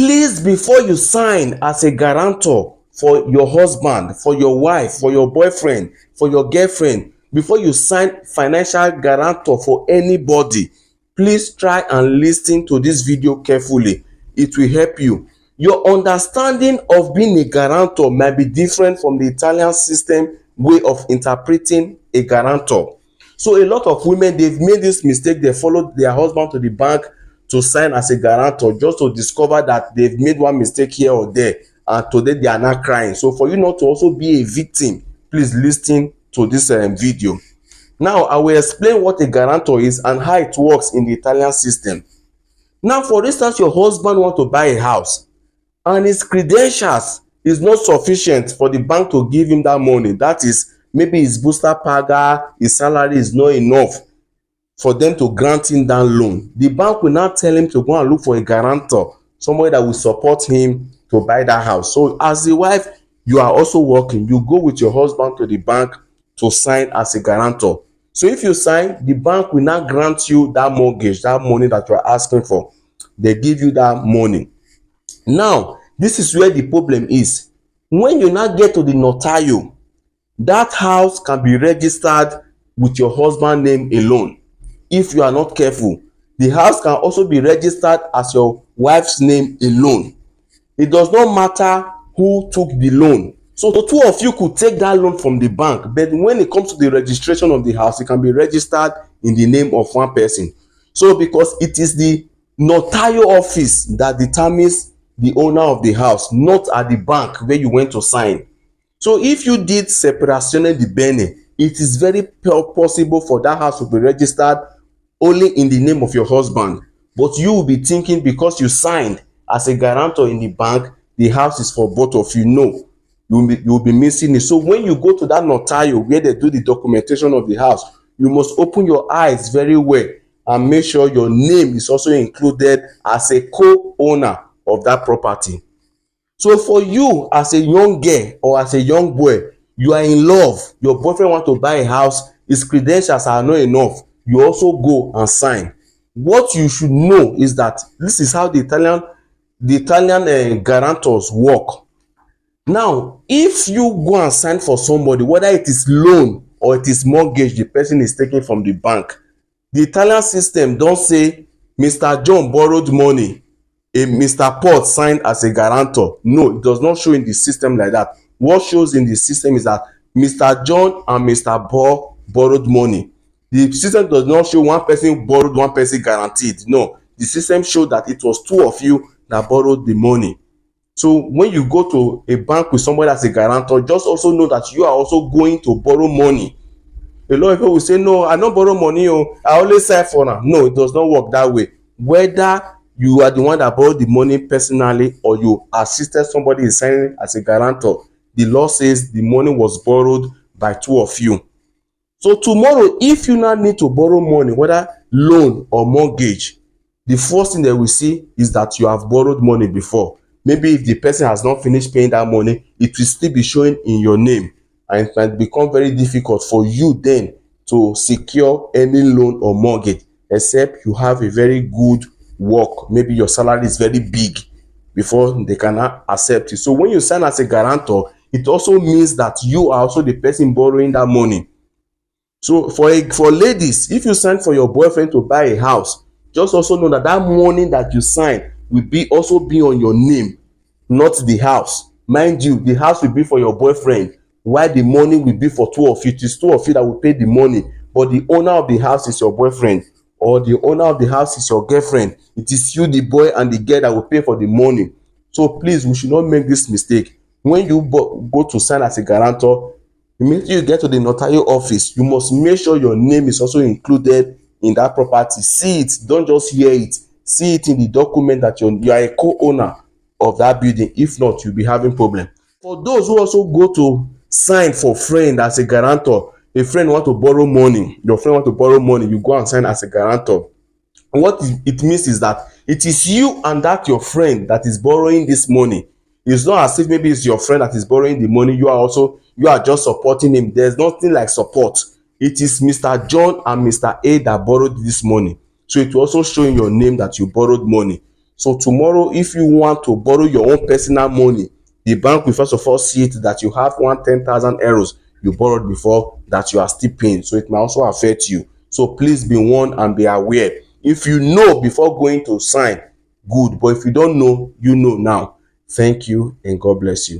please, before you sign as a guarantor for your husband, for your wife, for your boyfriend, for your girlfriend, before you sign financial guarantor for anybody, please try and listen to this video carefully. It will help you. Your understanding of being a guarantor might be different from the Italian system way of interpreting a guarantor. So a lot of women, they've made this mistake. They followed their husband to the bank to sign as a guarantor just to discover that they've made one mistake here or there, and today they are not crying. So for you not to also be a victim, please listen to this video. Now I will explain what a guarantor is and how it works in the Italian system. Now, for instance, your husband wants to buy a house and his credentials is not sufficient for the bank to give him that money. That is, maybe his busta paga, his salary is not enough for them to grant him that loan. The bank will now tell him to go and look for a guarantor, somebody that will support him to buy that house. So as the wife, you are also working. You go with your husband to the bank to sign as a guarantor. So if you sign, the bank will now grant you that mortgage, that money that you are asking for. They give you that money. Now, this is where the problem is. When you now get to the notario, that house can be registered with your husband's name alone. If you are not careful, the house can also be registered as your wife's name alone. It does not matter who took the loan. So the two of you could take that loan from the bank, but when it comes to the registration of the house, it can be registered in the name of one person. So because it is the notario office that determines the owner of the house, not at the bank where you went to sign. So if you did separazione di bene, it is very possible for that house to be registered only in the name of your husband. But you will be thinking because you signed as a guarantor in the bank, the house is for both of you. No, you will be missing it. So when you go to that notario where they do the documentation of the house, you must open your eyes very well and make sure your name is also included as a co-owner of that property. So for you as a young girl or as a young boy, you are in love, your boyfriend wants to buy a house, his credentials are not enough, you also go and sign. What you should know is that this is how the Italian guarantors work. Now, if you go and sign for somebody, whether it is loan or it is mortgage the person is taking from the bank, the Italian system don't say Mr. John borrowed money, Mr. Paul signed as a guarantor. No, it does not show in the system like that. What shows in the system is that Mr. John and Mr. Paul borrowed money. The system does not show one person borrowed, one person guaranteed. No, the system showed that it was two of you that borrowed the money. So when you go to a bank with somebody as a guarantor, just also know that you are also going to borrow money. A lot of people will say, no, I don't borrow money. Oh, I always sign for now. No, it does not work that way. Whether you are the one that borrowed the money personally or you assisted somebody in signing as a guarantor, the law says the money was borrowed by two of you. So tomorrow, if you now need to borrow money, whether loan or mortgage, the first thing they will see is that you have borrowed money before. Maybe if the person has not finished paying that money, it will still be showing in your name. And it might become very difficult for you then to secure any loan or mortgage, except you have a very good work. Maybe your salary is very big before they cannot accept it. So when you sign as a guarantor, it also means that you are also the person borrowing that money. So for ladies, if you sign for your boyfriend to buy a house, just also know that that money that you sign will also be on your name, not the house. Mind you, the house will be for your boyfriend, while the money will be for two of you. It is two of you that will pay the money, but the owner of the house is your boyfriend, or the owner of the house is your girlfriend. It is you, the boy, and the girl that will pay for the money. So please, we should not make this mistake. When you go to sign as a guarantor, immediately you get to the notarial office, you must make sure your name is also included in that property. See it, don't just hear it. See it in the document that you are a co-owner of that building. If not, you'll be having problem. For those who also go to sign for friend as a guarantor, a friend want to borrow money, your friend want to borrow money, you go and sign as a guarantor. What it means is that it is you and that your friend that is borrowing this money. It's not as if maybe it's your friend that is borrowing the money, you are just supporting him. There's nothing like support. It is Mr. John and Mr. A that borrowed this money. So it will also show in your name that you borrowed money. So tomorrow, if you want to borrow your own personal money, the bank will first of all see it that you have 10,000 euros you borrowed before that you are still paying. So it might also affect you. So please be warned and be aware. If you know before going to sign, good. But if you don't know, you know now. Thank you and God bless you.